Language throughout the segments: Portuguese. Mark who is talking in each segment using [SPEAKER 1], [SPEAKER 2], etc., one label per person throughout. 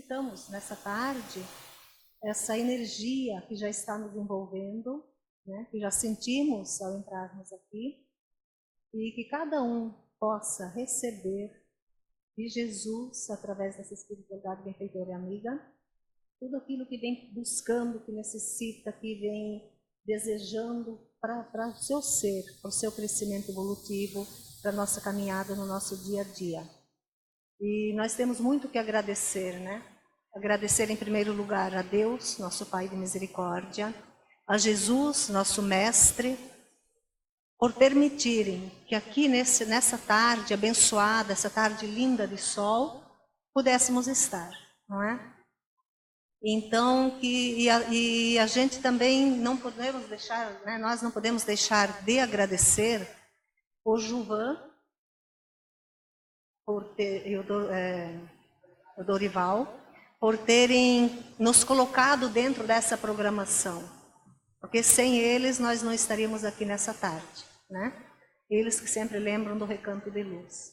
[SPEAKER 1] necessitamos, nessa tarde, essa energia que já está nos envolvendo, né, que já sentimos ao entrarmos aqui, e que cada um possa receber de Jesus, através dessa espiritualidade benfeitora e amiga, tudo aquilo que vem buscando, que necessita, que vem desejando para o seu ser, para o seu crescimento evolutivo, para a nossa caminhada no nosso dia a dia. E nós temos muito que agradecer, né? Agradecer em primeiro lugar a Deus, nosso Pai de misericórdia, a Jesus, nosso Mestre, por permitirem que aqui nessa tarde abençoada, essa tarde linda de sol, pudéssemos estar, não é? Então, a gente também não podemos deixar, né, nós não podemos deixar de agradecer o Juvan e o Dorival por terem nos colocado dentro dessa programação, porque sem eles nós não estaríamos aqui nessa tarde, né? Eles que sempre lembram do Recanto de Luz.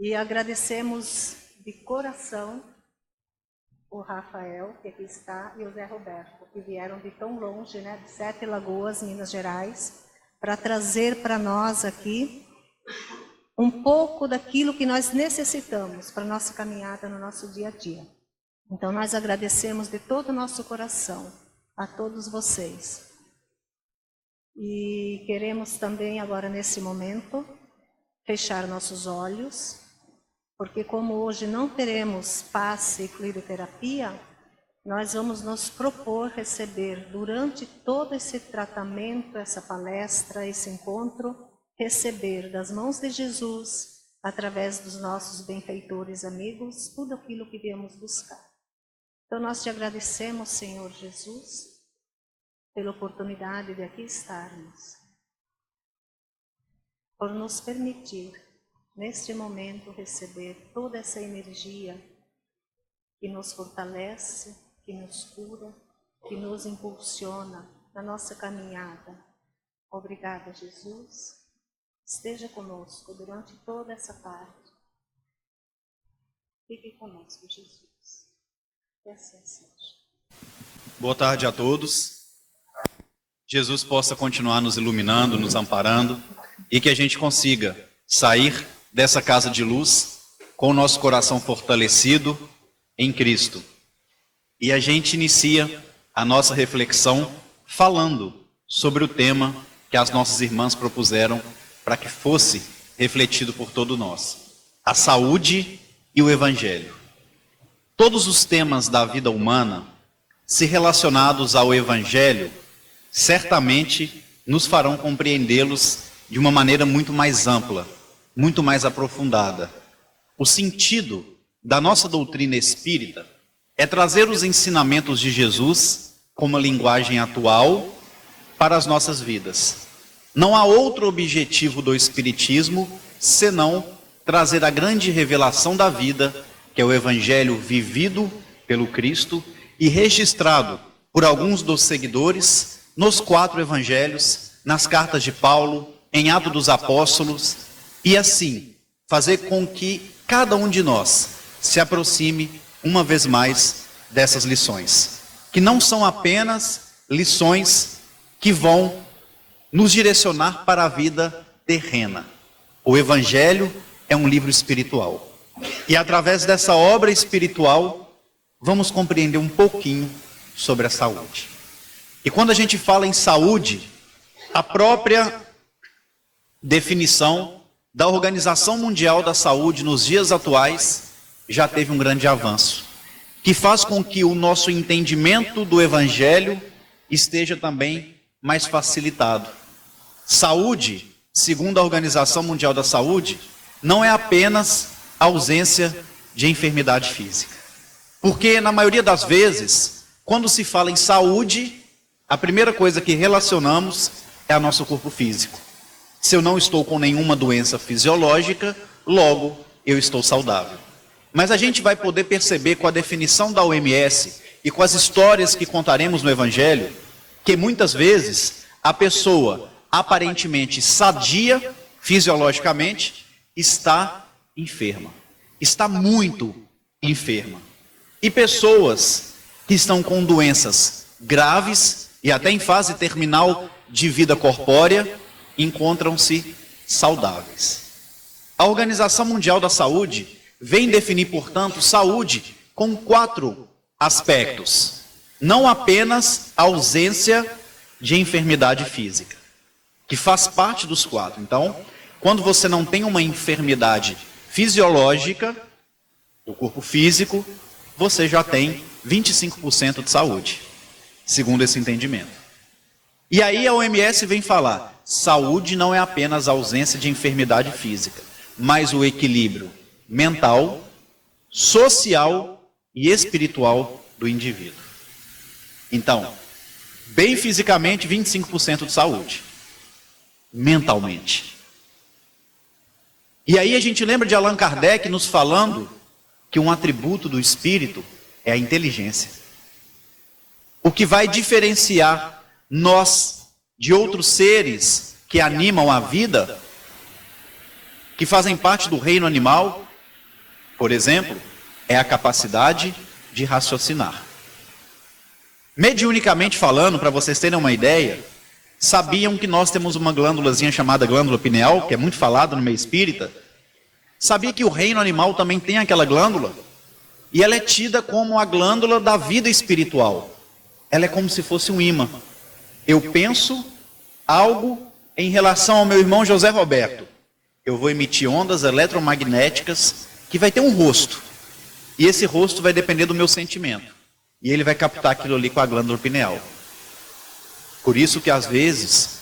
[SPEAKER 1] E agradecemos de coração o Rafael, que aqui está, e o Zé Roberto, que vieram de tão longe, né, de 7 Lagoas, Minas Gerais, para trazer para nós aqui um pouco daquilo que nós necessitamos para a nossa caminhada no nosso dia a dia. Então, nós agradecemos de todo o nosso coração a todos vocês. E queremos também, agora nesse momento, fechar nossos olhos, porque como hoje não teremos passe e fluidoterapia, nós vamos nos propor receber durante todo esse tratamento, essa palestra, esse encontro, receber das mãos de Jesus, através dos nossos benfeitores amigos, tudo aquilo que viemos buscar. Então nós te agradecemos, Senhor Jesus, pela oportunidade de aqui estarmos, por nos permitir, neste momento, receber toda essa energia que nos fortalece, que nos cura, que nos impulsiona na nossa caminhada. Obrigada, Jesus. Esteja conosco durante toda essa tarde. Fique conosco, Jesus. Que assim seja.
[SPEAKER 2] Boa tarde a todos. Jesus possa continuar nos iluminando, nos amparando, e que a gente consiga sair dessa casa de luz com o nosso coração fortalecido em Cristo. E a gente inicia a nossa reflexão falando sobre o tema que as nossas irmãs propuseram para que fosse refletido por todos nós: a saúde e o Evangelho. Todos os temas da vida humana, se relacionados ao Evangelho, certamente nos farão compreendê-los de uma maneira muito mais ampla, muito mais aprofundada. O sentido da nossa doutrina espírita é trazer os ensinamentos de Jesus com uma linguagem atual para as nossas vidas. Não há outro objetivo do Espiritismo senão trazer a grande revelação da vida, que é o Evangelho vivido pelo Cristo e registrado por alguns dos seguidores nos 4 Evangelhos, nas cartas de Paulo, em Atos dos Apóstolos, e assim fazer com que cada um de nós se aproxime uma vez mais dessas lições, que não são apenas lições que vão nos direcionar para a vida terrena. O Evangelho é um livro espiritual. E através dessa obra espiritual, vamos compreender um pouquinho sobre a saúde. E quando a gente fala em saúde, a própria definição da Organização Mundial da Saúde nos dias atuais já teve um grande avanço, que faz com que o nosso entendimento do Evangelho esteja também mais facilitado. Saúde, segundo a Organização Mundial da Saúde, não é apenas a ausência de enfermidade física. Porque, na maioria das vezes, quando se fala em saúde, a primeira coisa que relacionamos é o nosso corpo físico. Se eu não estou com nenhuma doença fisiológica, logo eu estou saudável. Mas a gente vai poder perceber com a definição da OMS e com as histórias que contaremos no Evangelho, que muitas vezes a pessoa aparentemente sadia fisiologicamente está enferma, está muito enferma. E pessoas que estão com doenças graves e até em fase terminal de vida corpórea encontram-se saudáveis. A Organização Mundial da Saúde vem definir, portanto, saúde com 4 aspectos. Não apenas a ausência de enfermidade física, que faz parte dos 4. Então, quando você não tem uma enfermidade fisiológica do corpo físico, você já tem 25% de saúde, segundo esse entendimento. E aí a OMS vem falar, saúde não é apenas a ausência de enfermidade física, mas o equilíbrio mental, social e espiritual do indivíduo. Então, bem fisicamente, 25% de saúde. Mentalmente. E aí a gente lembra de Allan Kardec nos falando que um atributo do espírito é a inteligência. O que vai diferenciar nós de outros seres que animam a vida, que fazem parte do reino animal, por exemplo, é a capacidade de raciocinar. Mediunicamente falando, para vocês terem uma ideia, sabiam que nós temos uma glândulazinha chamada glândula pineal, que é muito falada no meio espírita? Sabia que o reino animal também tem aquela glândula? E ela é tida como a glândula da vida espiritual. Ela é como se fosse um imã. Eu penso algo em relação ao meu irmão José Roberto. Eu vou emitir ondas eletromagnéticas que vai ter um rosto. E esse rosto vai depender do meu sentimento. E ele vai captar aquilo ali com a glândula pineal. Por isso que às vezes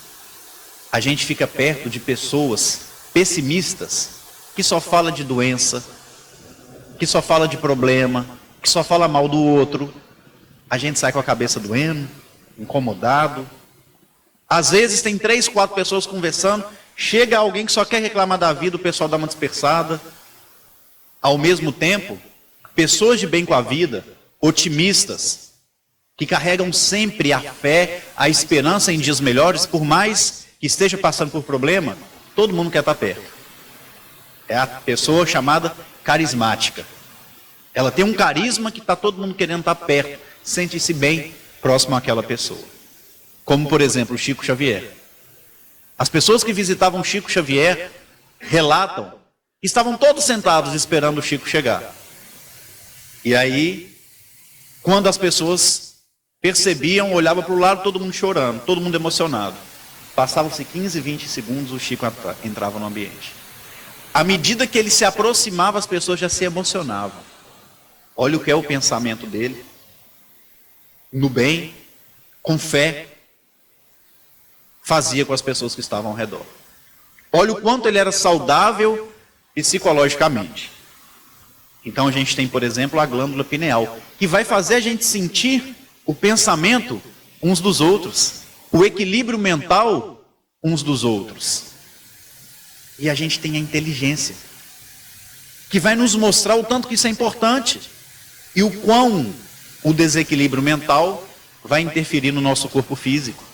[SPEAKER 2] a gente fica perto de pessoas pessimistas que só fala de doença, que só fala de problema, que só fala mal do outro. A gente sai com a cabeça doendo, incomodado. Às vezes tem 3, 4 pessoas conversando, chega alguém que só quer reclamar da vida, o pessoal dá uma dispersada. Ao mesmo tempo, pessoas de bem com a vida, otimistas, que carregam sempre a fé, a esperança em dias melhores, por mais que esteja passando por problema, todo mundo quer estar perto. É a pessoa chamada carismática. Ela tem um carisma que está todo mundo querendo estar perto, sente-se bem próximo àquela pessoa. Como, por exemplo, o Chico Xavier. As pessoas que visitavam Chico Xavier relatam que estavam todos sentados esperando o Chico chegar. E aí, quando as pessoas percebiam, olhavam para o lado, todo mundo chorando, todo mundo emocionado. Passavam-se 15, 20 segundos, o Chico entrava no ambiente. À medida que ele se aproximava, as pessoas já se emocionavam. Olha o que é o pensamento dele. No bem, com fé, fazia com as pessoas que estavam ao redor. Olha o quanto ele era saudável psicologicamente. Então a gente tem, por exemplo, a glândula pineal, que vai fazer a gente sentir o pensamento uns dos outros, o equilíbrio mental uns dos outros. E a gente tem a inteligência, que vai nos mostrar o tanto que isso é importante e o quão o desequilíbrio mental vai interferir no nosso corpo físico.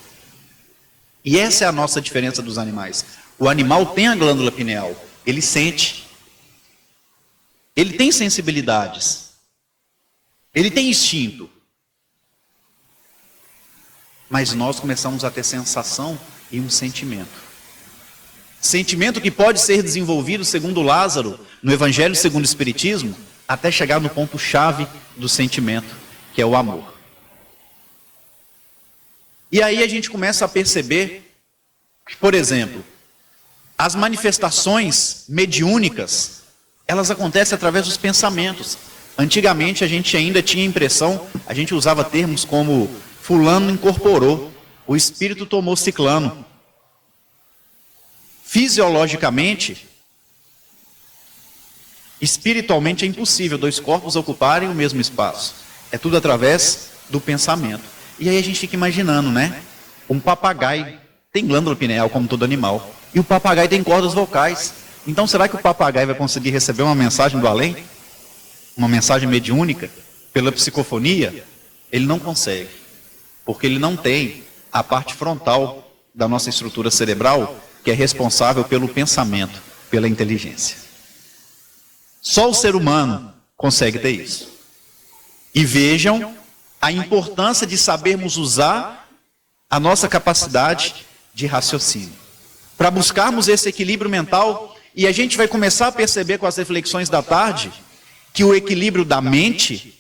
[SPEAKER 2] E essa é a nossa diferença dos animais. O animal tem a glândula pineal, ele sente, ele tem sensibilidades, ele tem instinto. Mas nós começamos a ter sensação e um sentimento. Sentimento que pode ser desenvolvido, segundo Lázaro, no Evangelho segundo o Espiritismo, até chegar no ponto-chave do sentimento, que é o amor. E aí a gente começa a perceber que, por exemplo, as manifestações mediúnicas, elas acontecem através dos pensamentos. Antigamente a gente ainda tinha a impressão, a gente usava termos como fulano incorporou, o espírito tomou ciclano. Fisiologicamente, espiritualmente é impossível 2 corpos ocuparem o mesmo espaço. É tudo através do pensamento. E aí a gente fica imaginando, né? Um papagaio tem glândula pineal como todo animal. E o papagaio tem cordas vocais. Então será que o papagaio vai conseguir receber uma mensagem do além? Uma mensagem mediúnica? Pela psicofonia? Ele não consegue. Porque ele não tem a parte frontal da nossa estrutura cerebral, que é responsável pelo pensamento, pela inteligência. Só o ser humano consegue ter isso. E vejam a importância de sabermos usar a nossa capacidade de raciocínio. Para buscarmos esse equilíbrio mental, e a gente vai começar a perceber com as reflexões da tarde, que o equilíbrio da mente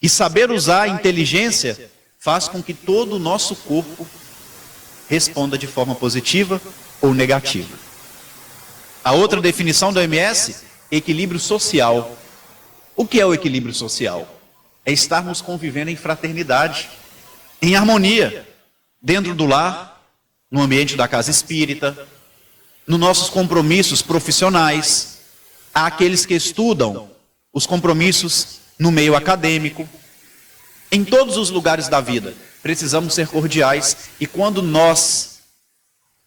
[SPEAKER 2] e saber usar a inteligência faz com que todo o nosso corpo responda de forma positiva ou negativa. A outra definição da OMS, equilíbrio social. O que é o equilíbrio social? É estarmos convivendo em fraternidade, em harmonia, dentro do lar, no ambiente da casa espírita, nos nossos compromissos profissionais, há aqueles que estudam os compromissos no meio acadêmico, em todos os lugares da vida. Precisamos ser cordiais, e quando nós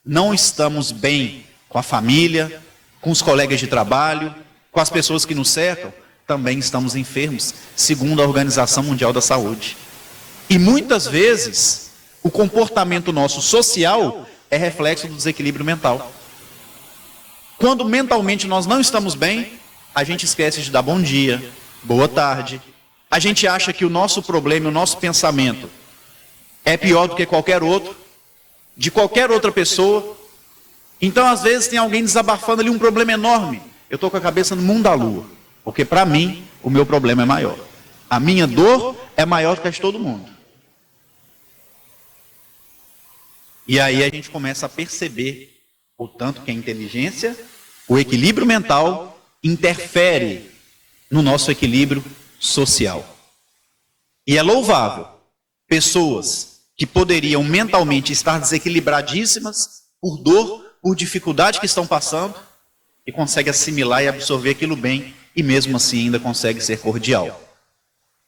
[SPEAKER 2] não estamos bem com a família, com os colegas de trabalho, com as pessoas que nos cercam, também estamos enfermos, segundo a Organização Mundial da Saúde. E muitas vezes, o comportamento nosso social é reflexo do desequilíbrio mental. Quando mentalmente nós não estamos bem, a gente esquece de dar bom dia, boa tarde. A gente acha que o nosso problema, o nosso pensamento é pior do que qualquer outro, de qualquer outra pessoa. Então, às vezes, tem alguém desabafando ali um problema enorme. Eu estou com a cabeça no mundo da lua, porque para mim, o meu problema é maior. A minha dor é maior do que a de todo mundo. E aí a gente começa a perceber o tanto que a inteligência, o equilíbrio mental, interfere no nosso equilíbrio social. E é louvável pessoas que poderiam mentalmente estar desequilibradíssimas por dor, por dificuldade que estão passando, e conseguem assimilar e absorver aquilo bem, e mesmo assim ainda consegue ser cordial.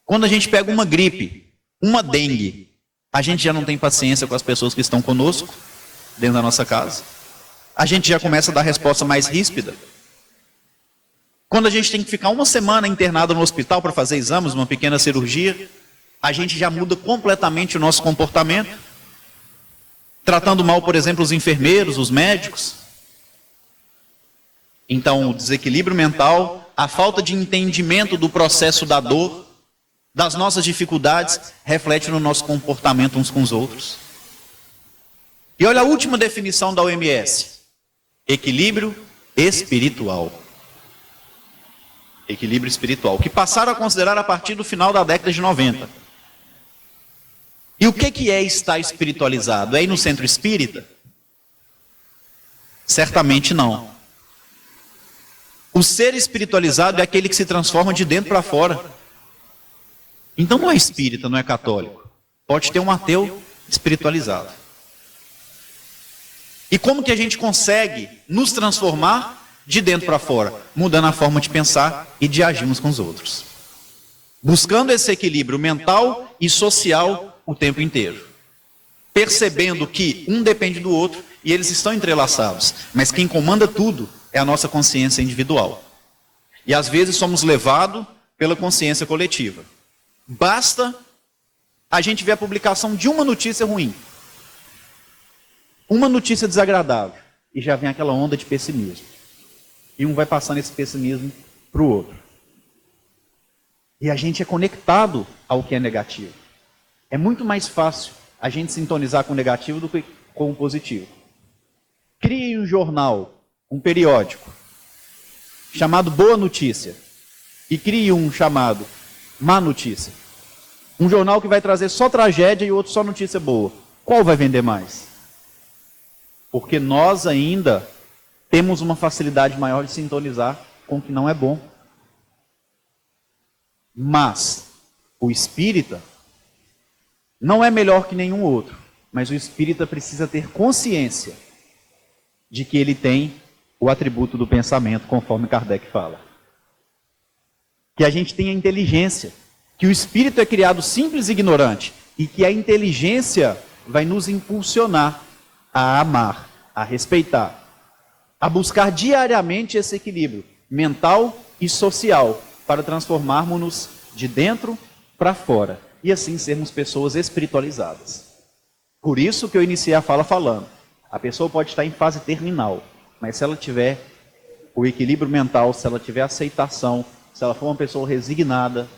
[SPEAKER 2] Quando a gente pega uma gripe, uma dengue, a gente já não tem paciência com as pessoas que estão conosco, dentro da nossa casa. A gente já começa a dar resposta mais ríspida. Quando a gente tem que ficar uma semana internado no hospital para fazer exames, uma pequena cirurgia, a gente já muda completamente o nosso comportamento, tratando mal, por exemplo, os enfermeiros, os médicos. Então, o desequilíbrio mental, a falta de entendimento do processo da dor, das nossas dificuldades, reflete no nosso comportamento uns com os outros. E olha a última definição da OMS: equilíbrio espiritual. Equilíbrio espiritual, que passaram a considerar a partir do final da década de 90. E o que é estar espiritualizado? É ir no centro espírita? Certamente não. O ser espiritualizado é aquele que se transforma de dentro para fora. Então não é espírita, não é católico. Pode ter um ateu espiritualizado. E como que a gente consegue nos transformar de dentro para fora? Mudando a forma de pensar e de agirmos com os outros. Buscando esse equilíbrio mental e social o tempo inteiro. Percebendo que um depende do outro e eles estão entrelaçados. Mas quem comanda tudo é a nossa consciência individual. E às vezes somos levados pela consciência coletiva. Basta a gente ver a publicação de uma notícia ruim, uma notícia desagradável, e já vem aquela onda de pessimismo. E um vai passando esse pessimismo para o outro. E a gente é conectado ao que é negativo. É muito mais fácil a gente sintonizar com o negativo do que com o positivo. Crie um jornal, um periódico, chamado Boa Notícia, e crie um chamado Má Notícia. Um jornal que vai trazer só tragédia e outro só notícia boa. Qual vai vender mais? Porque nós ainda temos uma facilidade maior de sintonizar com o que não é bom. Mas o espírita não é melhor que nenhum outro, mas o espírita precisa ter consciência de que ele tem o atributo do pensamento, conforme Kardec fala. Que a gente tenha inteligência, que o espírito é criado simples e ignorante, e que a inteligência vai nos impulsionar a amar, a respeitar, a buscar diariamente esse equilíbrio mental e social, para transformarmos-nos de dentro para fora, e assim sermos pessoas espiritualizadas. Por isso que eu iniciei a fala falando, a pessoa pode estar em fase terminal, mas se ela tiver o equilíbrio mental, se ela tiver aceitação, se ela for uma pessoa resignada,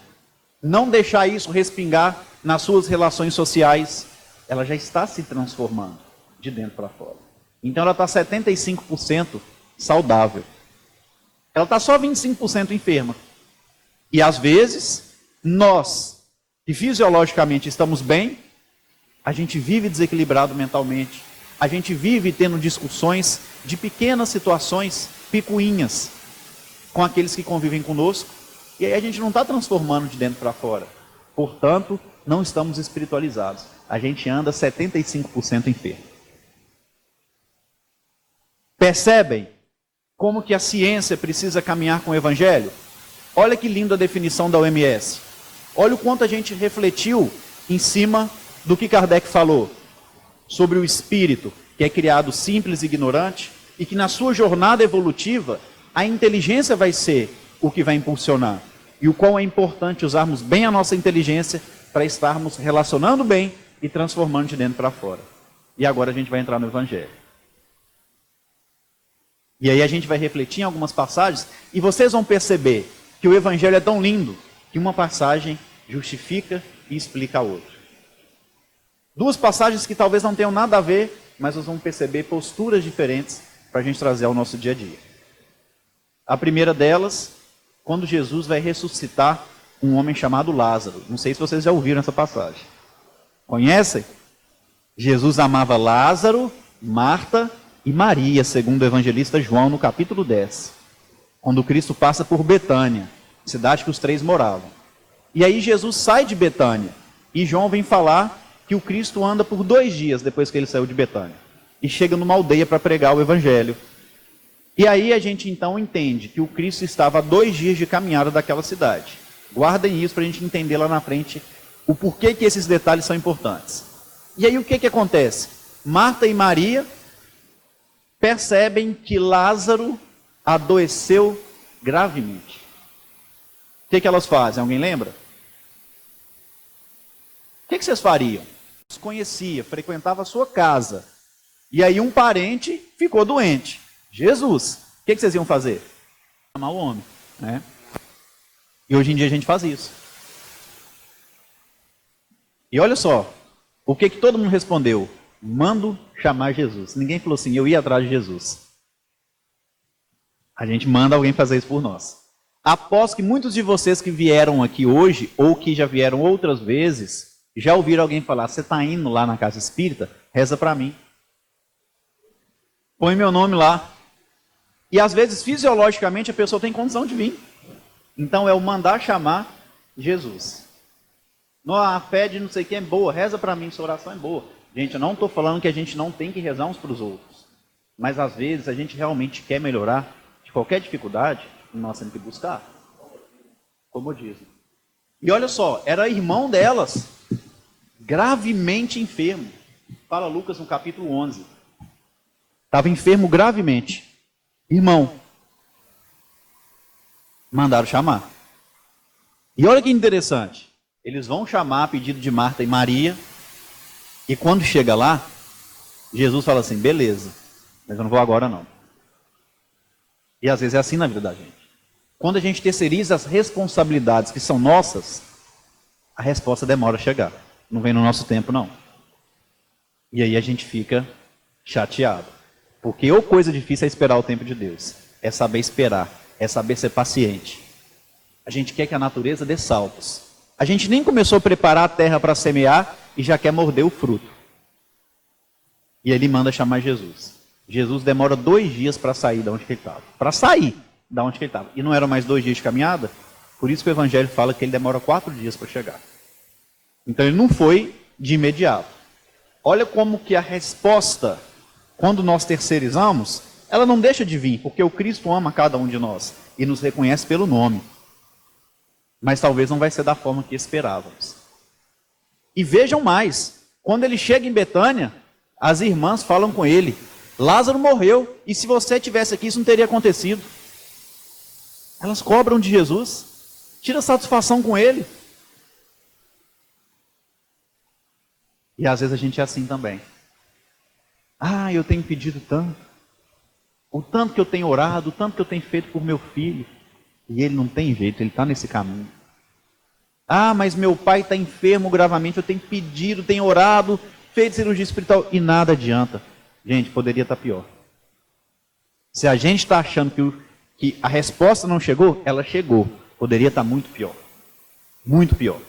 [SPEAKER 2] não deixar isso respingar nas suas relações sociais, ela já está se transformando de dentro para fora. Então ela está 75% saudável. Ela está só 25% enferma. E às vezes, nós, que fisiologicamente estamos bem, a gente vive desequilibrado mentalmente. A gente vive tendo discussões de pequenas situações, picuinhas, com aqueles que convivem conosco. E aí a gente não está transformando de dentro para fora. Portanto, não estamos espiritualizados. A gente anda 75% enfermo. Percebem como que a ciência precisa caminhar com o Evangelho? Olha que linda a definição da OMS. Olha o quanto a gente refletiu em cima do que Kardec falou sobre o espírito, que é criado simples e ignorante, e que na sua jornada evolutiva, a inteligência vai ser o que vai impulsionar. E o qual é importante usarmos bem a nossa inteligência para estarmos relacionando bem e transformando de dentro para fora. E agora a gente vai entrar no Evangelho. E aí a gente vai refletir em algumas passagens, e vocês vão perceber que o Evangelho é tão lindo, que uma passagem justifica e explica a outra. Duas passagens que talvez não tenham nada a ver, mas nós vamos perceber posturas diferentes para a gente trazer ao nosso dia a dia. A primeira delas, quando Jesus vai ressuscitar um homem chamado Lázaro. Não sei se vocês já ouviram essa passagem. Conhecem? Jesus amava Lázaro, Marta e Maria, segundo o evangelista João, no capítulo 10. Quando Cristo passa por Betânia, cidade que os três moravam. E aí Jesus sai de Betânia, e João vem falar que o Cristo anda por 2 dias depois que ele saiu de Betânia. E chega numa aldeia para pregar o evangelho. E aí a gente então entende que o Cristo estava a 2 dias de caminhada daquela cidade. Guardem isso para a gente entender lá na frente o porquê que esses detalhes são importantes. E aí o que acontece? Marta e Maria percebem que Lázaro adoeceu gravemente. O que elas fazem? Alguém lembra? O que vocês fariam? Conhecia, frequentava a sua casa. E aí um parente ficou doente. Jesus. O que vocês iam fazer? Chamar o homem, né? E hoje em dia a gente faz isso. E olha só, o que todo mundo respondeu? Mando chamar Jesus. Ninguém falou assim, eu ia atrás de Jesus. A gente manda alguém fazer isso por nós. Aposto que muitos de vocês que vieram aqui hoje, ou que já vieram outras vezes, já ouviram alguém falar, você está indo lá na casa espírita? Reza para mim. Põe meu nome lá. E às vezes, fisiologicamente, a pessoa tem condição de vir. Então é o mandar chamar Jesus. A fé de não sei quem é boa, reza para mim, sua oração é boa. Gente, eu não estou falando que a gente não tem que rezar uns para os outros. Mas às vezes a gente realmente quer melhorar de qualquer dificuldade, nós temos que buscar. Como dizem. E olha só, era irmão delas, gravemente enfermo. Fala Lucas no capítulo 11. Estava enfermo gravemente. Irmão. Mandaram chamar. E olha que interessante. Eles vão chamar a pedido de Marta e Maria. E quando chega lá, Jesus fala assim, beleza, mas eu não vou agora não. E às vezes é assim na vida da gente. Quando a gente terceiriza as responsabilidades que são nossas, a resposta demora a chegar. Não vem no nosso tempo, não. E aí a gente fica chateado. Porque ou coisa difícil é esperar o tempo de Deus. É saber esperar. É saber ser paciente. A gente quer que a natureza dê saltos. A gente nem começou a preparar a terra para semear e já quer morder o fruto. E ele manda chamar Jesus. Jesus demora 2 dias para sair de onde ele estava. Para sair da onde ele estava. E não eram mais 2 dias de caminhada? Por isso que o Evangelho fala que ele demora 4 dias para chegar. Então ele não foi de imediato. Olha como que a resposta, quando nós terceirizamos, ela não deixa de vir, porque o Cristo ama cada um de nós e nos reconhece pelo nome. Mas talvez não vai ser da forma que esperávamos. E vejam mais, quando ele chega em Betânia, as irmãs falam com ele, Lázaro morreu, e se você estivesse aqui, isso não teria acontecido. Elas cobram de Jesus, tira satisfação com ele. E às vezes a gente é assim também. Eu tenho pedido tanto, o tanto que eu tenho orado, o tanto que eu tenho feito por meu filho, e ele não tem jeito, ele está nesse caminho. Ah, mas meu pai está enfermo gravamente, eu tenho pedido, tenho orado, feito cirurgia espiritual e nada adianta. Gente, poderia estar pior. Se a gente está achando que a resposta não chegou, ela chegou. Poderia estar muito pior. Muito pior.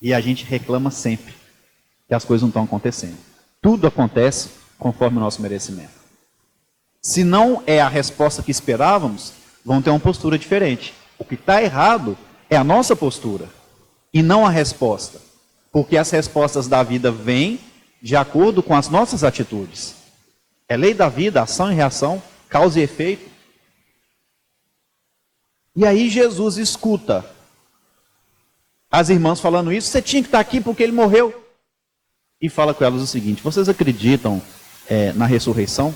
[SPEAKER 2] E a gente reclama sempre que as coisas não estão acontecendo. Tudo acontece conforme o nosso merecimento. Se não é a resposta que esperávamos, vão ter uma postura diferente. O que está errado é a nossa postura e não a resposta. Porque as respostas da vida vêm de acordo com as nossas atitudes. É lei da vida, ação e reação, causa e efeito. E aí Jesus escuta as irmãs falando isso, você tinha que estar aqui porque ele morreu. E fala com elas o seguinte, vocês acreditam na ressurreição?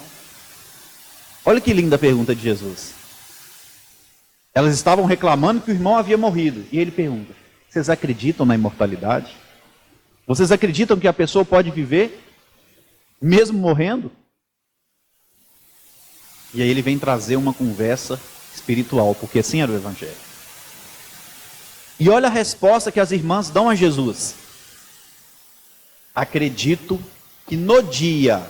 [SPEAKER 2] Olha que linda a pergunta de Jesus. Elas estavam reclamando que o irmão havia morrido. E ele pergunta, vocês acreditam na imortalidade? Vocês acreditam que a pessoa pode viver mesmo morrendo? E aí ele vem trazer uma conversa espiritual, porque assim era o Evangelho. E olha a resposta que as irmãs dão a Jesus. Acredito que no dia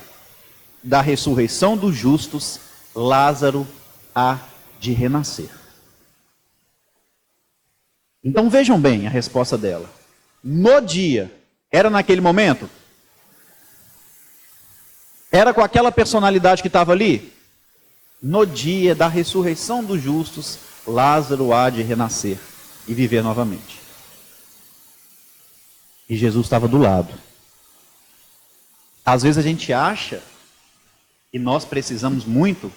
[SPEAKER 2] da ressurreição dos justos, Lázaro há de renascer. Então vejam bem a resposta dela. No dia, era naquele momento? Era com aquela personalidade que estava ali? No dia da ressurreição dos justos, Lázaro há de renascer e viver novamente. E Jesus estava do lado. Às vezes a gente acha que nós precisamos muito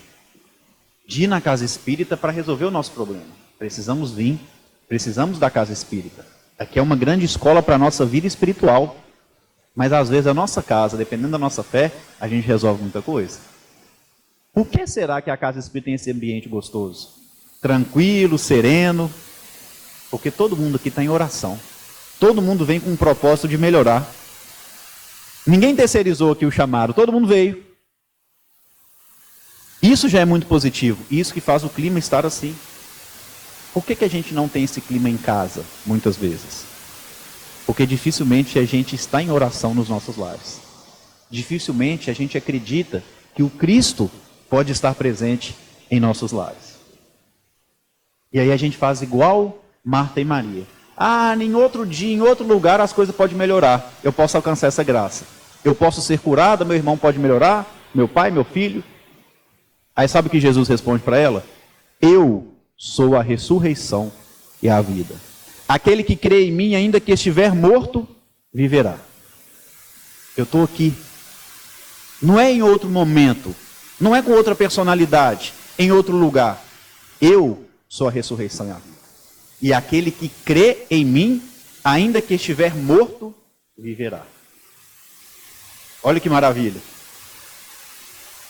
[SPEAKER 2] de ir na casa espírita para resolver o nosso problema. Precisamos vir, precisamos da casa espírita. Aqui é uma grande escola para a nossa vida espiritual. Mas às vezes a nossa casa, dependendo da nossa fé, a gente resolve muita coisa. Por que será que a casa espírita tem esse ambiente gostoso? Tranquilo, sereno. Porque todo mundo aqui está em oração. Todo mundo vem com um propósito de melhorar. Ninguém terceirizou aqui o chamado, todo mundo veio. Isso já é muito positivo. Isso que faz o clima estar assim. Por que a gente não tem esse clima em casa, muitas vezes? Porque dificilmente a gente está em oração nos nossos lares. Dificilmente a gente acredita que o Cristo pode estar presente em nossos lares. E aí a gente faz igual Marta e Maria. Ah, em outro dia, em outro lugar as coisas podem melhorar. Eu posso alcançar essa graça. Eu posso ser curada, meu irmão pode melhorar, meu pai, meu filho. Aí sabe o que Jesus responde para ela? Eu sou a ressurreição e a vida. Aquele que crê em mim, ainda que estiver morto, viverá. Eu estou aqui. Não é em outro momento. Não é com outra personalidade. Em outro lugar. Eu sou a ressurreição e a vida. E aquele que crê em mim, ainda que estiver morto, viverá. Olha que maravilha.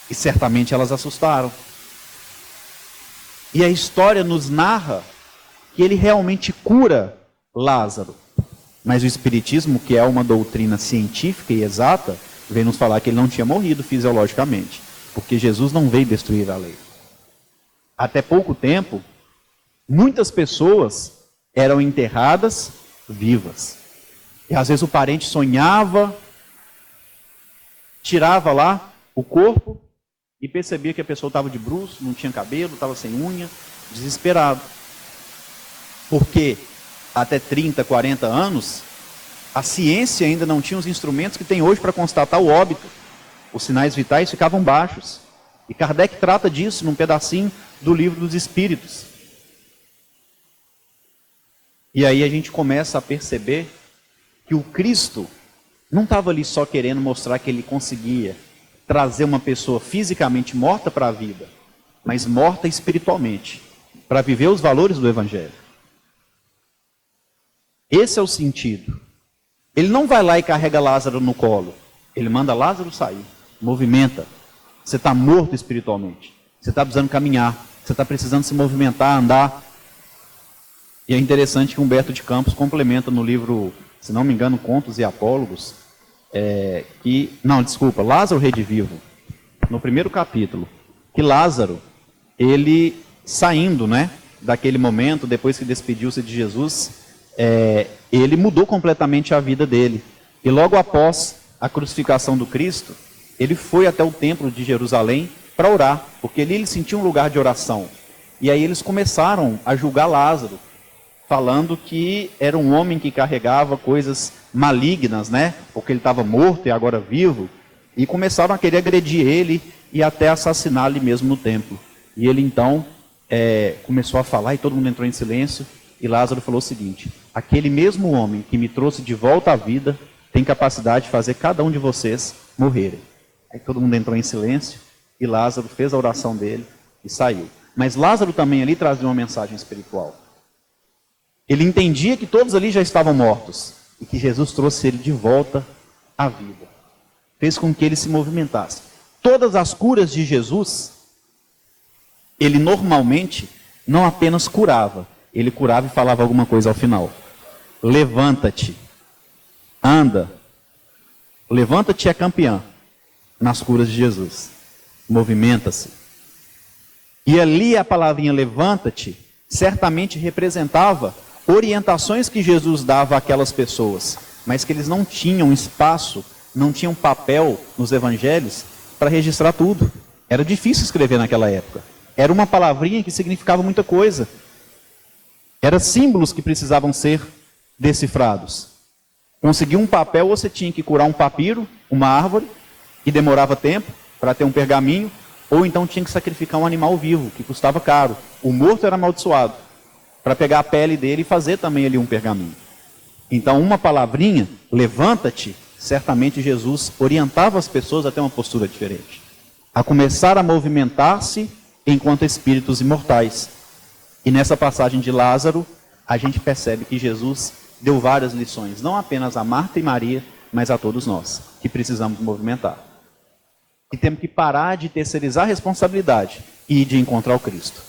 [SPEAKER 2] E certamente elas assustaram. E a história nos narra que ele realmente cura Lázaro. Mas o Espiritismo, que é uma doutrina científica e exata, vem nos falar que ele não tinha morrido fisiologicamente. Porque Jesus não veio destruir a lei. Até pouco tempo, muitas pessoas eram enterradas vivas. E às vezes o parente sonhava, tirava lá o corpo e percebia que a pessoa estava de bruço, não tinha cabelo, estava sem unha, desesperado. Porque até 30, 40 anos, a ciência ainda não tinha os instrumentos que tem hoje para constatar o óbito. Os sinais vitais ficavam baixos. E Kardec trata disso num pedacinho do Livro dos Espíritos. E aí a gente começa a perceber que o Cristo não estava ali só querendo mostrar que ele conseguia trazer uma pessoa fisicamente morta para a vida, mas morta espiritualmente, para viver os valores do Evangelho. Esse é o sentido. Ele não vai lá e carrega Lázaro no colo. Ele manda Lázaro sair, movimenta. Você está morto espiritualmente. Você está precisando caminhar. Você está precisando se movimentar, andar. E é interessante que Humberto de Campos complementa no livro, se não me engano, Contos e Apólogos, Lázaro Redivivo, no primeiro capítulo, que Lázaro, ele saindo, daquele momento, depois que despediu-se de Jesus, ele mudou completamente a vida dele. E logo após a crucificação do Cristo, ele foi até o templo de Jerusalém para orar, porque ali ele sentia um lugar de oração. E aí eles começaram a julgar Lázaro, falando que era um homem que carregava coisas malignas, né? Porque ele estava morto e agora vivo. E começaram a querer agredir ele e até assassiná-lo mesmo no templo. E ele então começou a falar e todo mundo entrou em silêncio. E Lázaro falou o seguinte: aquele mesmo homem que me trouxe de volta à vida tem capacidade de fazer cada um de vocês morrerem. Aí todo mundo entrou em silêncio e Lázaro fez a oração dele e saiu. Mas Lázaro também ali trazia uma mensagem espiritual. Ele entendia que todos ali já estavam mortos e que Jesus trouxe ele de volta à vida. Fez com que ele se movimentasse. Todas as curas de Jesus, ele normalmente não apenas curava, ele curava e falava alguma coisa ao final. Levanta-te, anda. Levanta-te é campeã nas curas de Jesus. Movimenta-se. E ali a palavrinha levanta-te certamente representava orientações que Jesus dava àquelas pessoas, mas que eles não tinham espaço, não tinham papel nos evangelhos para registrar tudo. Era difícil escrever naquela época. Era uma palavrinha que significava muita coisa. Eram símbolos que precisavam ser decifrados. Conseguir um papel, você tinha que curar um papiro, uma árvore, que demorava tempo para ter um pergaminho, ou então tinha que sacrificar um animal vivo, que custava caro. O morto era amaldiçoado, para pegar a pele dele e fazer também ali um pergaminho. Então uma palavrinha, levanta-te, certamente Jesus orientava as pessoas a ter uma postura diferente. A começar a movimentar-se enquanto espíritos imortais. E nessa passagem de Lázaro, a gente percebe que Jesus deu várias lições, não apenas a Marta e Maria, mas a todos nós, que precisamos movimentar. E temos que parar de terceirizar a responsabilidade e de encontrar o Cristo.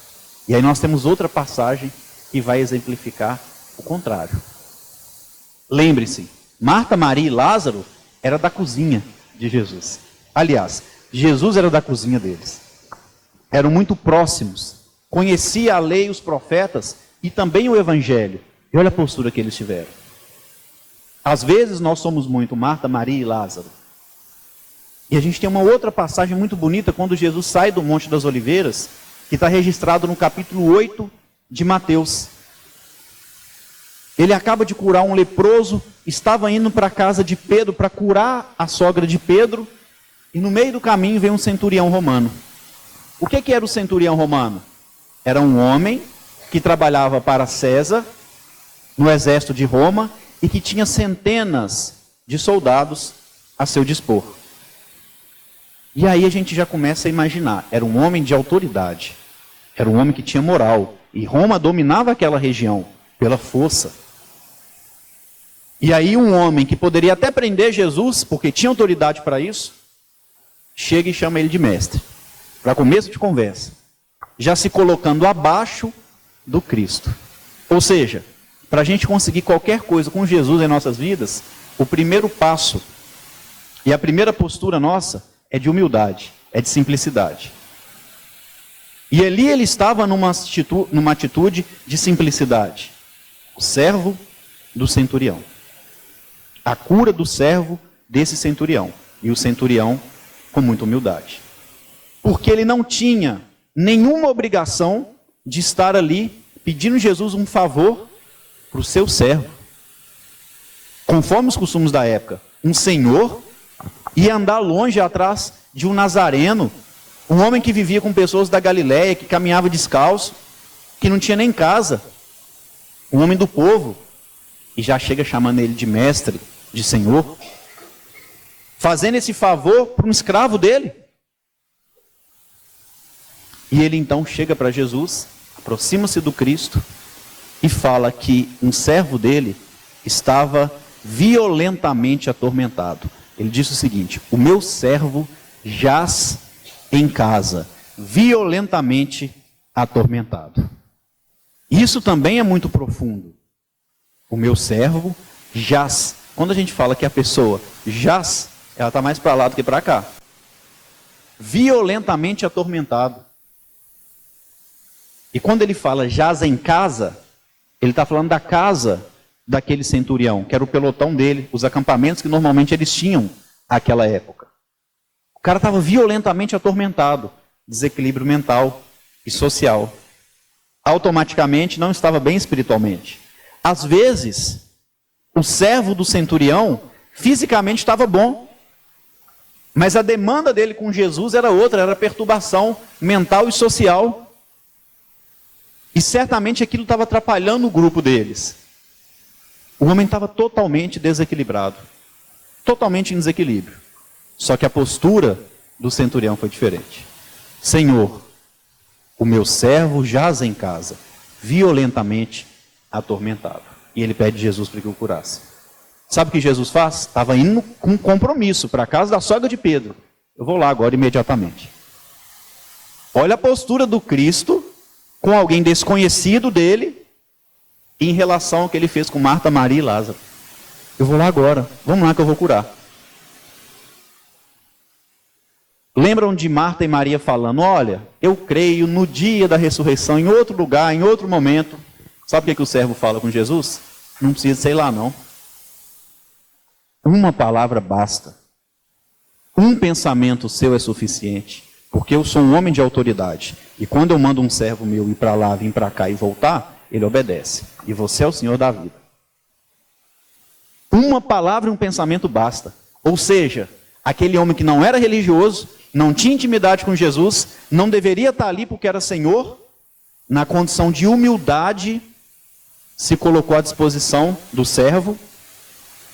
[SPEAKER 2] E aí nós temos outra passagem que vai exemplificar o contrário. Lembre-se, Marta, Maria e Lázaro era da cozinha de Jesus. Aliás, Jesus era da cozinha deles. Eram muito próximos. Conhecia a lei, os profetas e também o evangelho. E olha a postura que eles tiveram. Às vezes nós somos muito Marta, Maria e Lázaro. E a gente tem uma outra passagem muito bonita quando Jesus sai do Monte das Oliveiras, que está registrado no capítulo 8 de Mateus. Ele acaba de curar um leproso, estava indo para a casa de Pedro para curar a sogra de Pedro, e no meio do caminho vem um centurião romano. O que era o centurião romano? Era um homem que trabalhava para César, no exército de Roma, e que tinha centenas de soldados a seu dispor. E aí a gente já começa a imaginar, era um homem de autoridade, era um homem que tinha moral, e Roma dominava aquela região pela força. E aí um homem que poderia até prender Jesus, porque tinha autoridade para isso, chega e chama ele de mestre, para começo de conversa, já se colocando abaixo do Cristo. Ou seja, para a gente conseguir qualquer coisa com Jesus em nossas vidas, o primeiro passo e a primeira postura nossa é de humildade, é de simplicidade. E ali ele estava numa atitude de simplicidade. O servo do centurião. A cura do servo desse centurião. E o centurião com muita humildade. Porque ele não tinha nenhuma obrigação de estar ali pedindo Jesus um favor para o seu servo. Conforme os costumes da época, um senhor ia andar longe atrás de um nazareno, um homem que vivia com pessoas da Galileia, que caminhava descalço, que não tinha nem casa, um homem do povo, e já chega chamando ele de mestre, de senhor, fazendo esse favor para um escravo dele. E ele então chega para Jesus, aproxima-se do Cristo e fala que um servo dele estava violentamente atormentado. Ele disse o seguinte: o meu servo jaz em casa, violentamente atormentado. Isso também é muito profundo. O meu servo jaz. Quando a gente fala que a pessoa jaz, ela está mais para lá do que para cá. Violentamente atormentado. E quando ele fala jaz em casa, ele está falando da casa daquele centurião, que era o pelotão dele, os acampamentos que normalmente eles tinham naquela época. O cara estava violentamente atormentado, desequilíbrio mental e social. Automaticamente não estava bem espiritualmente. Às vezes, o servo do centurião fisicamente estava bom, mas a demanda dele com Jesus era outra, era perturbação mental e social. E certamente aquilo estava atrapalhando o grupo deles. O homem estava totalmente desequilibrado, totalmente em desequilíbrio. Só que a postura do centurião foi diferente. Senhor, o meu servo jaz em casa, violentamente atormentado. E ele pede a Jesus para que o curasse. Sabe o que Jesus faz? Estava indo com compromisso para a casa da sogra de Pedro. Eu vou lá agora imediatamente. Olha a postura do Cristo com alguém desconhecido dele em relação ao que ele fez com Marta, Maria e Lázaro. Eu vou lá agora, vamos lá que eu vou curar. Lembram de Marta e Maria falando, olha, eu creio no dia da ressurreição, em outro lugar, em outro momento. Sabe o que o servo fala com Jesus? Não precisa, sei lá não. Uma palavra basta. Um pensamento seu é suficiente. Porque eu sou um homem de autoridade. E quando eu mando um servo meu ir para lá, vir para cá e voltar, ele obedece. E você é o Senhor da vida. Uma palavra e um pensamento basta. Ou seja, aquele homem que não era religioso, não tinha intimidade com Jesus, não deveria estar ali porque era Senhor, na condição de humildade, se colocou à disposição do servo,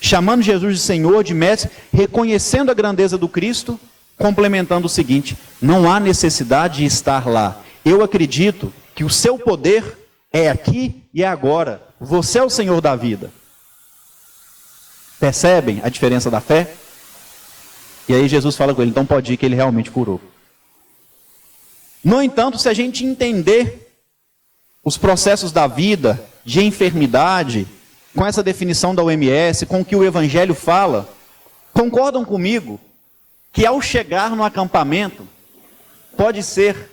[SPEAKER 2] chamando Jesus de Senhor, de Mestre, reconhecendo a grandeza do Cristo, complementando o seguinte, não há necessidade de estar lá. Eu acredito que o seu poder é aqui e é agora. Você é o Senhor da vida. Percebem a diferença da fé? E aí Jesus fala com ele, então pode ir que ele realmente curou. No entanto, se a gente entender os processos da vida, de enfermidade, com essa definição da OMS, com o que o Evangelho fala, concordam comigo que ao chegar no acampamento, pode ser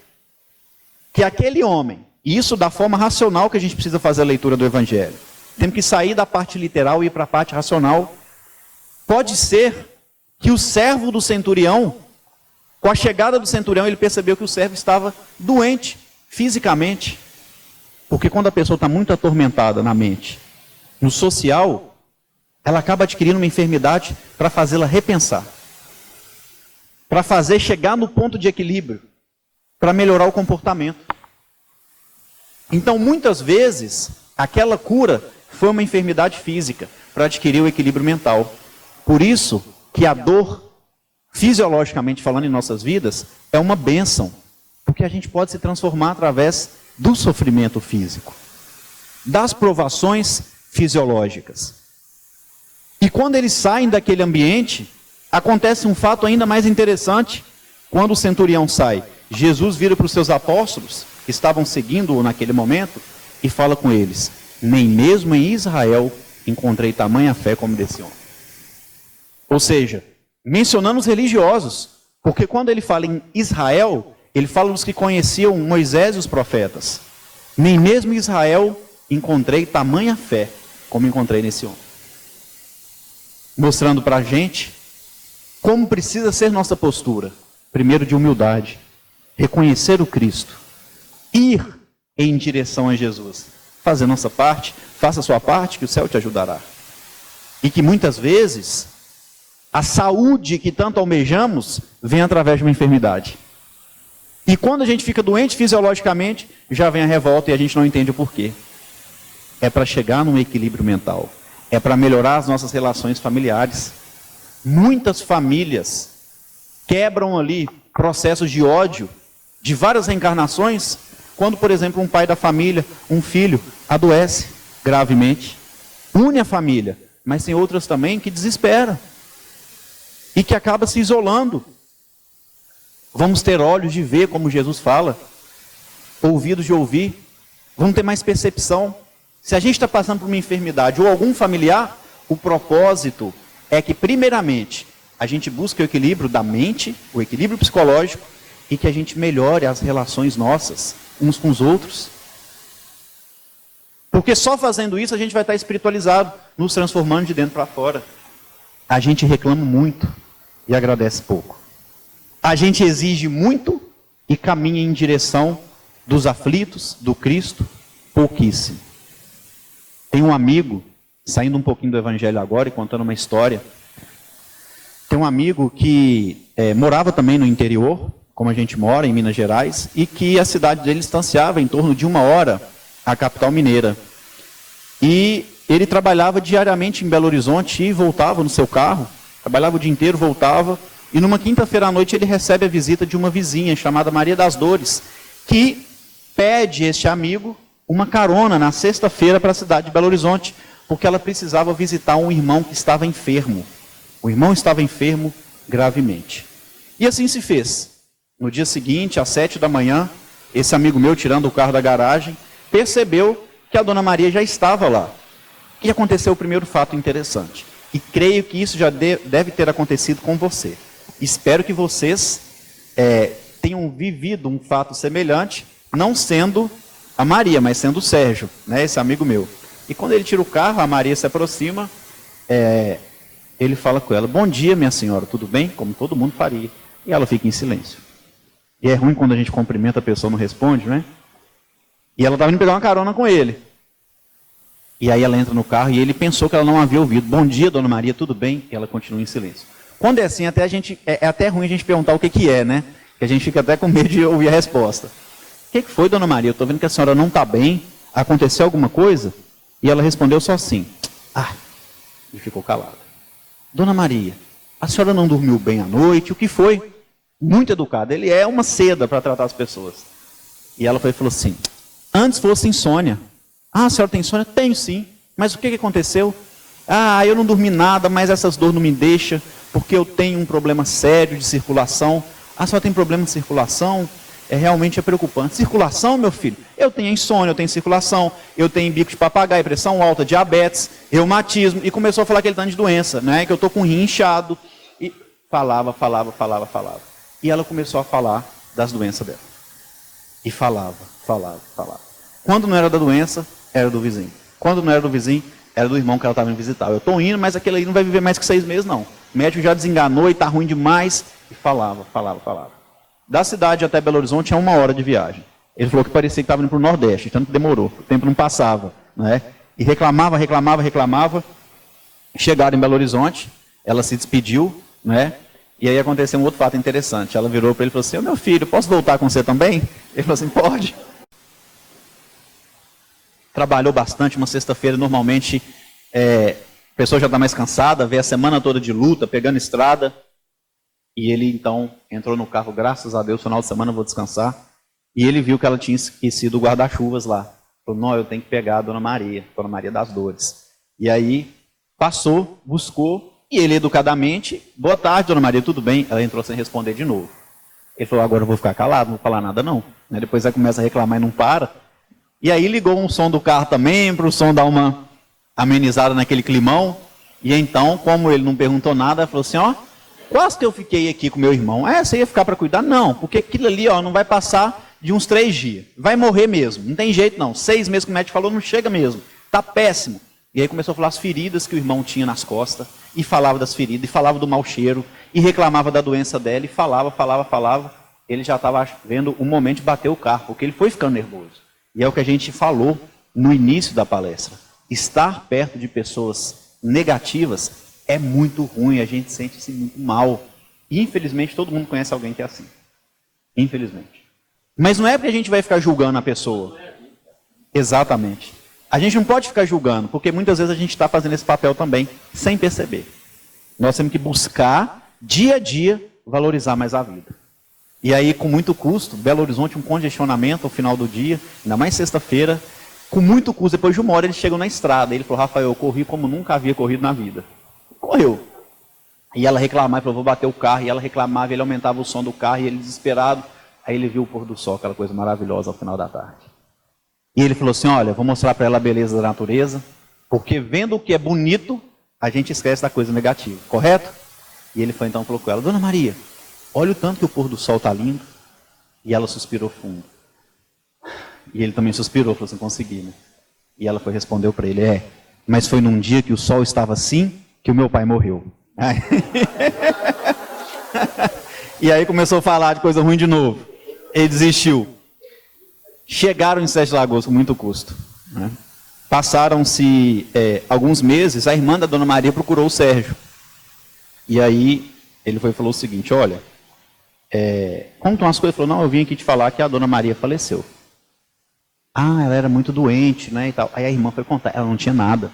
[SPEAKER 2] que aquele homem, e isso da forma racional que a gente precisa fazer a leitura do Evangelho, temos que sair da parte literal e ir para a parte racional, pode ser que o servo do centurião, com a chegada do centurião, ele percebeu que o servo estava doente, fisicamente. Porque quando a pessoa está muito atormentada na mente, no social, ela acaba adquirindo uma enfermidade para fazê-la repensar. Para fazer chegar no ponto de equilíbrio. Para melhorar o comportamento. Então, muitas vezes, aquela cura foi uma enfermidade física, para adquirir o equilíbrio mental. Por isso que a dor, fisiologicamente falando em nossas vidas, é uma bênção. Porque a gente pode se transformar através do sofrimento físico. Das provações fisiológicas. E quando eles saem daquele ambiente, acontece um fato ainda mais interessante. Quando o centurião sai, Jesus vira para os seus apóstolos, que estavam seguindo-o naquele momento, e fala com eles, nem mesmo em Israel encontrei tamanha fé como desse homem. Ou seja, mencionando os religiosos, porque quando ele fala em Israel, ele fala dos que conheciam Moisés e os profetas. Nem mesmo em Israel encontrei tamanha fé como encontrei nesse homem. Mostrando para a gente como precisa ser nossa postura. Primeiro de humildade, reconhecer o Cristo, ir em direção a Jesus, fazer nossa parte, faça a sua parte que o céu te ajudará. E que muitas vezes a saúde que tanto almejamos vem através de uma enfermidade. E quando a gente fica doente fisiologicamente, já vem a revolta e a gente não entende o porquê. É para chegar num equilíbrio mental. É para melhorar as nossas relações familiares. Muitas famílias quebram ali processos de ódio de várias reencarnações, quando, por exemplo, um pai da família, um filho, adoece gravemente. Une a família, mas tem outras também que desesperam. E que acaba se isolando. Vamos ter olhos de ver, como Jesus fala, ouvidos de ouvir, vamos ter mais percepção. Se a gente está passando por uma enfermidade ou algum familiar, o propósito é que, primeiramente, a gente busque o equilíbrio da mente, o equilíbrio psicológico, e que a gente melhore as relações nossas, uns com os outros. Porque só fazendo isso a gente vai estar espiritualizado, nos transformando de dentro para fora. A gente reclama muito e agradece pouco. A gente exige muito e caminha em direção dos aflitos, do Cristo, pouquíssimo. Tem um amigo, saindo um pouquinho do evangelho agora e contando uma história. Tem um amigo que morava também no interior, como a gente mora, em Minas Gerais, e que a cidade dele distanciava em torno de 1 hora a capital mineira. E ele trabalhava diariamente em Belo Horizonte e voltava no seu carro, trabalhava o dia inteiro, voltava, e numa quinta-feira à noite ele recebe a visita de uma vizinha chamada Maria das Dores, que pede este amigo uma carona na sexta-feira para a cidade de Belo Horizonte, porque ela precisava visitar um irmão que estava enfermo. O irmão estava enfermo gravemente. E assim se fez. No dia seguinte, às 7 da manhã, esse amigo meu, tirando o carro da garagem, percebeu que a dona Maria já estava lá. E aconteceu o primeiro fato interessante. E creio que isso já deve ter acontecido com você. Espero que vocês tenham vivido um fato semelhante, não sendo a Maria, mas sendo o Sérgio, né, esse amigo meu. E quando ele tira o carro, a Maria se aproxima, ele fala com ela: bom dia, minha senhora, tudo bem? Como todo mundo faria. E ela fica em silêncio. E é ruim quando a gente cumprimenta, a pessoa não responde, né? E ela estava indo pegar uma carona com ele. E aí ela entra no carro e ele pensou que ela não havia ouvido. Bom dia, dona Maria, tudo bem? E ela continua em silêncio. Quando é assim, é até ruim a gente perguntar o que é, né? Que a gente fica até com medo de ouvir a resposta. O que foi, dona Maria? Eu estou vendo que a senhora não está bem. Aconteceu alguma coisa? E ela respondeu só assim. E ficou calada. Dona Maria, a senhora não dormiu bem à noite? O que foi? Muito educada. Ele é uma seda para tratar as pessoas. E ela falou assim: antes fosse insônia. A senhora tem insônia? Tenho sim. Mas o que aconteceu? Eu não dormi nada, mas essas dores não me deixam, porque eu tenho um problema sério de circulação. A senhora tem problema de circulação? Realmente é preocupante. Circulação, meu filho? Eu tenho insônia, eu tenho circulação, eu tenho bico de papagaio, pressão alta, diabetes, reumatismo. E começou a falar aquele tanto de doença, né? Que eu estou com o rim inchado. E falava. E ela começou a falar das doenças dela. E falava. Quando não era da doença, era do vizinho. Quando não era do vizinho, era do irmão que ela estava indo visitar. Eu estou indo, mas aquele aí não vai viver mais que 6 meses, não. O médico já desenganou e está ruim demais. E falava. Da cidade até Belo Horizonte é 1 hora de viagem. Ele falou que parecia que estava indo para o Nordeste, tanto que demorou. O tempo não passava, né? E reclamava. Chegaram em Belo Horizonte, ela se despediu, né? E aí aconteceu um outro fato interessante. Ela virou para ele e falou assim: meu filho, posso voltar com você também? Ele falou assim: pode. Trabalhou bastante, uma sexta-feira, normalmente, a pessoa já está mais cansada, vê a semana toda de luta, pegando estrada. E ele, então, entrou no carro, graças a Deus, final de semana eu vou descansar. E ele viu que ela tinha esquecido o guarda-chuvas lá. Falou: não, eu tenho que pegar a dona Maria das Dores. E aí, passou, buscou, e ele, educadamente: boa tarde, dona Maria, tudo bem? Ela entrou sem responder de novo. Ele falou: agora eu vou ficar calado, não vou falar nada não. Depois ela começa a reclamar e não para. E aí ligou um som do carro também, para o som dar uma amenizada naquele climão. E então, como ele não perguntou nada, ela falou assim: quase que eu fiquei aqui com meu irmão. Você ia ficar para cuidar? Não, porque aquilo ali não vai passar de uns 3 dias. Vai morrer mesmo, não tem jeito não. 6 meses que o médico falou, não chega mesmo. Está péssimo. E aí começou a falar as feridas que o irmão tinha nas costas. E falava das feridas, e falava do mau cheiro. E reclamava da doença dela, e falava. Ele já estava vendo o momento de bater o carro, porque ele foi ficando nervoso. E é o que a gente falou no início da palestra. Estar perto de pessoas negativas é muito ruim, a gente sente-se muito mal. E infelizmente todo mundo conhece alguém que é assim. Infelizmente. Mas não é porque a gente vai ficar julgando a pessoa. Exatamente. A gente não pode ficar julgando, porque muitas vezes a gente está fazendo esse papel também, sem perceber. Nós temos que buscar, dia a dia, valorizar mais a vida. E aí, com muito custo, Belo Horizonte, um congestionamento ao final do dia, ainda mais sexta-feira, com muito custo, depois de 1 hora eles chegam na estrada. Ele falou: Rafael, eu corri como nunca havia corrido na vida. Correu. E ela reclamava, ele falou: vou bater o carro. E ela reclamava, ele aumentava o som do carro, e ele desesperado. Aí ele viu o pôr do sol, aquela coisa maravilhosa ao final da tarde. E ele falou assim: olha, vou mostrar para ela a beleza da natureza, porque vendo o que é bonito, a gente esquece da coisa negativa, correto? E ele foi então falou com ela: dona Maria, olha o tanto que o pôr do sol está lindo. E ela suspirou fundo. E ele também suspirou, falou assim: consegui, né? E ela respondeu para ele, mas foi num dia que o sol estava assim que o meu pai morreu. E aí começou a falar de coisa ruim de novo. Ele desistiu. Chegaram em Sete Lagoas com muito custo, né? Passaram-se alguns meses, a irmã da Dona Maria procurou o Sérgio. E aí ele falou o seguinte, olha, como estão as coisas? Ele falou, não, eu vim aqui te falar que a Dona Maria faleceu. Ah, ela era muito doente, né, e tal. Aí a irmã foi contar, ela não tinha nada.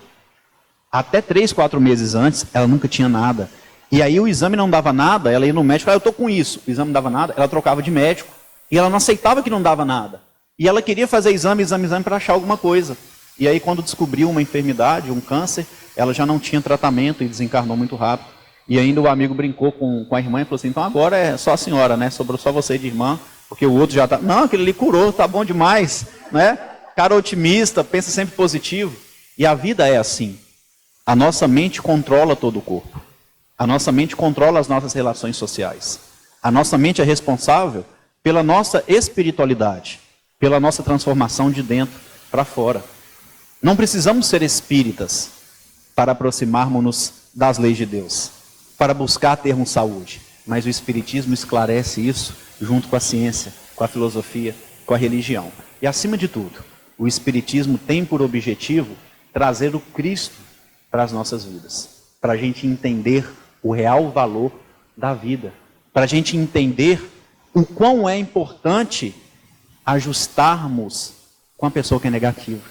[SPEAKER 2] Até 3, 4 meses antes, ela nunca tinha nada. E aí o exame não dava nada, ela ia no médico e falava, eu estou com isso. O exame não dava nada, ela trocava de médico. E ela não aceitava que não dava nada. E ela queria fazer exame para achar alguma coisa. E aí quando descobriu uma enfermidade, um câncer, ela já não tinha tratamento e desencarnou muito rápido. E ainda o amigo brincou com a irmã e falou assim, então agora é só a senhora, né? Sobrou só você de irmã, porque o outro já está... Não, aquele ali curou, tá bom demais, né? Cara otimista, pensa sempre positivo. E a vida é assim. A nossa mente controla todo o corpo. A nossa mente controla as nossas relações sociais. A nossa mente é responsável pela nossa espiritualidade, pela nossa transformação de dentro para fora. Não precisamos ser espíritas para aproximarmos-nos das leis de Deus, para buscar termos saúde. Mas o Espiritismo esclarece isso junto com a ciência, com a filosofia, com a religião. E acima de tudo, o Espiritismo tem por objetivo trazer o Cristo para as nossas vidas, para a gente entender o real valor da vida, para a gente entender o quão é importante ajustarmos com a pessoa que é negativa,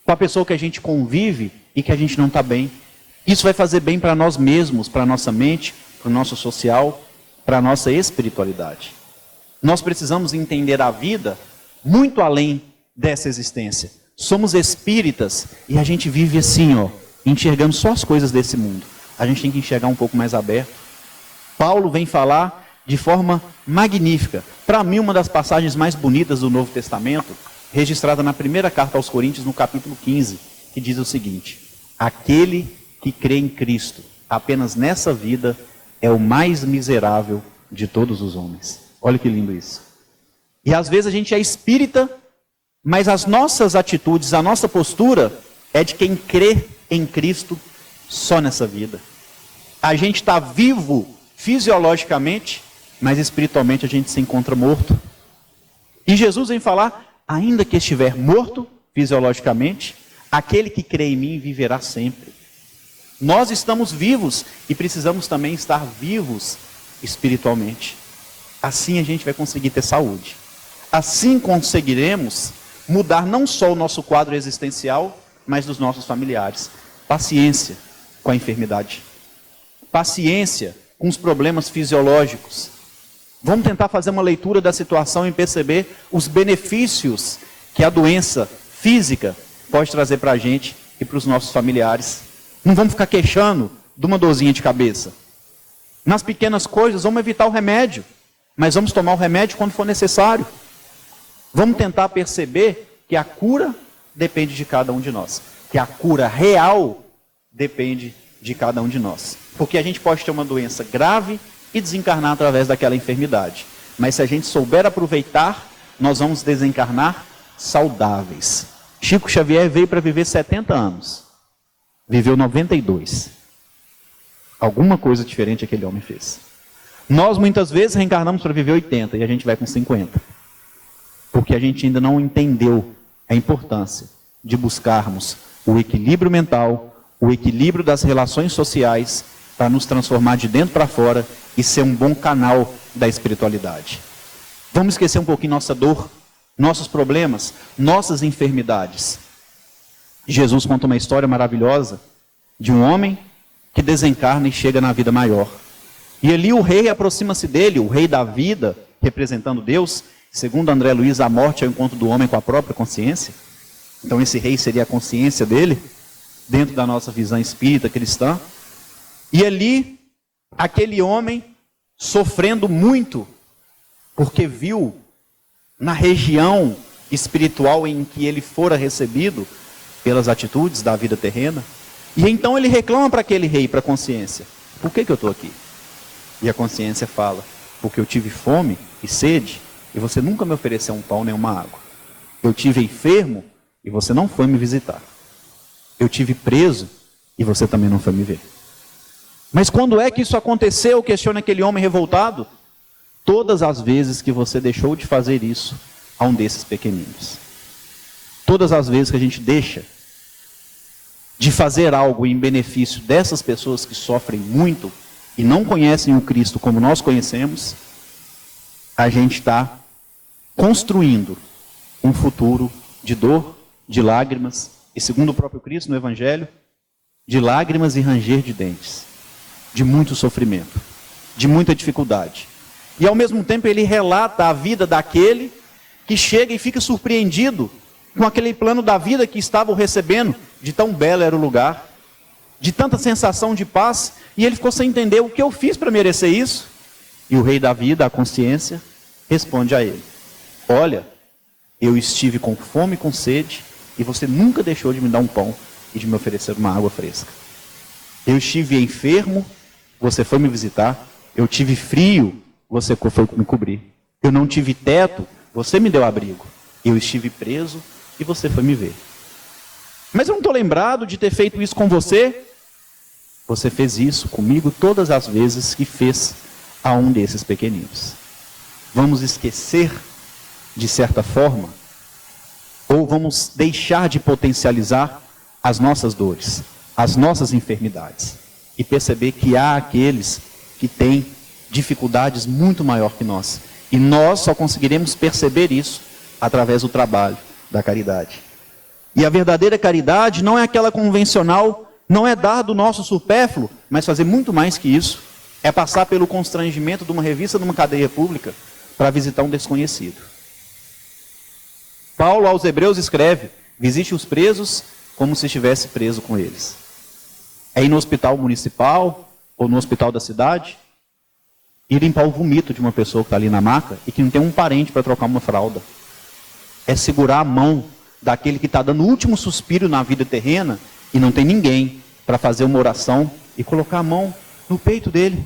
[SPEAKER 2] com a pessoa que a gente convive e que a gente não está bem. Isso vai fazer bem para nós mesmos, para a nossa mente, para o nosso social, para a nossa espiritualidade. Nós precisamos entender a vida muito além dessa existência. Somos espíritas e a gente vive assim, enxergando só as coisas desse mundo. A gente tem que enxergar um pouco mais aberto. Paulo vem falar de forma magnífica. Para mim, uma das passagens mais bonitas do Novo Testamento, registrada na primeira carta aos Coríntios, no capítulo 15, que diz o seguinte: aquele que crê em Cristo, apenas nessa vida, é o mais miserável de todos os homens. Olha que lindo isso. E às vezes a gente é espírita, mas as nossas atitudes, a nossa postura é de quem crê em Cristo só nessa vida. A gente está vivo fisiologicamente, mas espiritualmente a gente se encontra morto. E Jesus vem falar, ainda que estiver morto fisiologicamente, aquele que crê em mim viverá sempre. Nós estamos vivos e precisamos também estar vivos espiritualmente. Assim a gente vai conseguir ter saúde. Assim conseguiremos mudar não só o nosso quadro existencial, mas dos nossos familiares. Paciência com a enfermidade. Paciência com os problemas fisiológicos. Vamos tentar fazer uma leitura da situação e perceber os benefícios que a doença física pode trazer para a gente e para os nossos familiares. Não vamos ficar queixando de uma dorzinha de cabeça. Nas pequenas coisas, vamos evitar o remédio, mas vamos tomar o remédio quando for necessário. Vamos tentar perceber que a cura depende de cada um de nós. Que a cura real depende de cada um de nós. Porque a gente pode ter uma doença grave e desencarnar através daquela enfermidade. Mas se a gente souber aproveitar, nós vamos desencarnar saudáveis. Chico Xavier veio para viver 70 anos. Viveu 92. Alguma coisa diferente aquele homem fez. Nós muitas vezes reencarnamos para viver 80 e a gente vai com 50. Porque a gente ainda não entendeu a importância de buscarmos o equilíbrio mental, o equilíbrio das relações sociais, para nos transformar de dentro para fora e ser um bom canal da espiritualidade. Vamos esquecer um pouquinho nossa dor, nossos problemas, nossas enfermidades. Jesus conta uma história maravilhosa de um homem que desencarna e chega na vida maior. E ali o rei aproxima-se dele, o rei da vida, representando Deus. Segundo André Luiz, a morte é o encontro do homem com a própria consciência. Então esse rei seria a consciência dele, dentro da nossa visão espírita cristã. E ali, aquele homem sofrendo muito, porque viu na região espiritual em que ele fora recebido pelas atitudes da vida terrena. E então ele reclama para aquele rei, para a consciência: por que eu estou aqui? E a consciência fala: porque eu tive fome e sede, e você nunca me ofereceu um pão nem uma água. Eu tive enfermo, e você não foi me visitar. Eu tive preso e você também não foi me ver. Mas quando é que isso aconteceu? Questiona aquele homem revoltado. Todas as vezes que você deixou de fazer isso a um desses pequeninos. Todas as vezes que a gente deixa de fazer algo em benefício dessas pessoas que sofrem muito e não conhecem o Cristo como nós conhecemos, a gente está construindo um futuro de dor, de lágrimas, e segundo o próprio Cristo no Evangelho, de lágrimas e ranger de dentes, de muito sofrimento, de muita dificuldade. E ao mesmo tempo ele relata a vida daquele que chega e fica surpreendido com aquele plano da vida que estavam recebendo, de tão belo era o lugar, de tanta sensação de paz, e ele ficou sem entender o que eu fiz para merecer isso. E o rei da vida, a consciência, responde a ele: olha, eu estive com fome e com sede, e você nunca deixou de me dar um pão e de me oferecer uma água fresca. Eu estive enfermo, você foi me visitar. Eu tive frio, você foi me cobrir. Eu não tive teto, você me deu abrigo. Eu estive preso e você foi me ver. Mas eu não estou lembrado de ter feito isso com você. Você fez isso comigo todas as vezes que fez a um desses pequeninos. Vamos esquecer, de certa forma, ou vamos deixar de potencializar as nossas dores, as nossas enfermidades, e perceber que há aqueles que têm dificuldades muito maior que nós. E nós só conseguiremos perceber isso através do trabalho da caridade. E a verdadeira caridade não é aquela convencional, não é dar do nosso supérfluo, mas fazer muito mais que isso. É passar pelo constrangimento de uma revista numa cadeia pública para visitar um desconhecido. Paulo aos Hebreus escreve: visite os presos como se estivesse preso com eles. É ir no hospital municipal ou no hospital da cidade e limpar o vomito de uma pessoa que está ali na maca e que não tem um parente para trocar uma fralda. É segurar a mão daquele que está dando o último suspiro na vida terrena e não tem ninguém para fazer uma oração e colocar a mão no peito dele,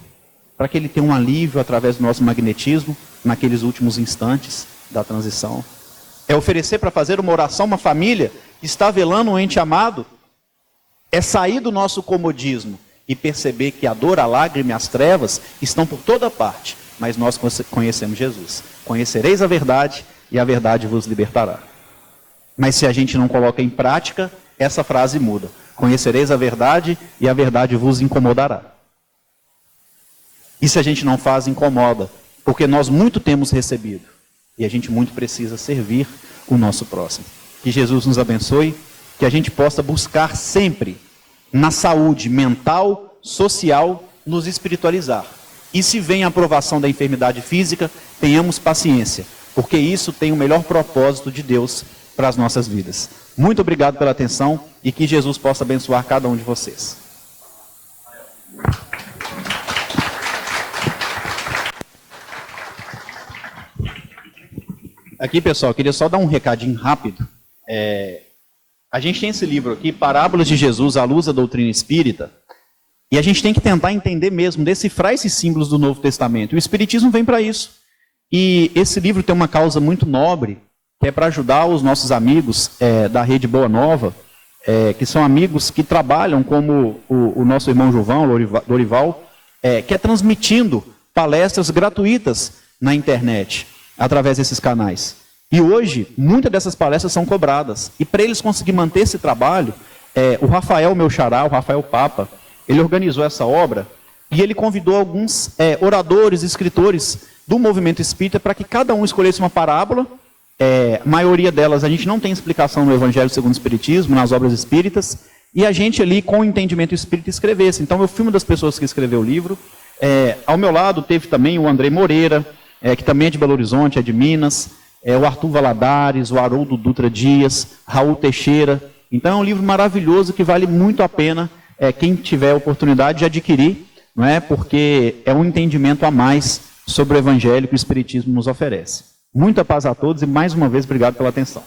[SPEAKER 2] para que ele tenha um alívio através do nosso magnetismo naqueles últimos instantes da transição. É oferecer para fazer uma oração uma família que está velando um ente amado. É sair do nosso comodismo e perceber que a dor, a lágrima e as trevas estão por toda parte, mas nós conhecemos Jesus. Conhecereis a verdade e a verdade vos libertará. Mas se a gente não coloca em prática, essa frase muda. Conhecereis a verdade e a verdade vos incomodará. E se a gente não faz, incomoda, porque nós muito temos recebido e a gente muito precisa servir o nosso próximo. Que Jesus nos abençoe, que a gente possa buscar sempre na saúde mental, social, nos espiritualizar. E se vem a aprovação da enfermidade física, tenhamos paciência, porque isso tem o melhor propósito de Deus para as nossas vidas. Muito obrigado pela atenção e que Jesus possa abençoar cada um de vocês. Aqui, pessoal, queria só dar um recadinho rápido. A gente tem esse livro aqui, Parábolas de Jesus à Luz da Doutrina Espírita, e a gente tem que tentar entender mesmo, decifrar esses símbolos do Novo Testamento. O Espiritismo vem para isso. E esse livro tem uma causa muito nobre, que é para ajudar os nossos amigos da Rede Boa Nova, que são amigos que trabalham como o nosso irmão Jovão, Dorival, que é transmitindo palestras gratuitas na internet, através desses canais. E hoje, muitas dessas palestras são cobradas. E para eles conseguirem manter esse trabalho, o Rafael, meu xará, o Rafael Papa, ele organizou essa obra e ele convidou alguns oradores, escritores do movimento espírita para que cada um escolhesse uma parábola. A maioria delas a gente não tem explicação no Evangelho segundo o Espiritismo, nas obras espíritas, e a gente ali, com o entendimento espírita, escrevesse. Então eu fui uma das pessoas que escreveu o livro. Ao meu lado teve também o André Moreira, que também é de Belo Horizonte, é de Minas, o Arthur Valadares, o Haroldo Dutra Dias, Raul Teixeira. Então é um livro maravilhoso que vale muito a pena quem tiver a oportunidade de adquirir, não é? Porque é um entendimento a mais sobre o Evangelho que o Espiritismo nos oferece. Muita paz a todos e mais uma vez obrigado pela atenção.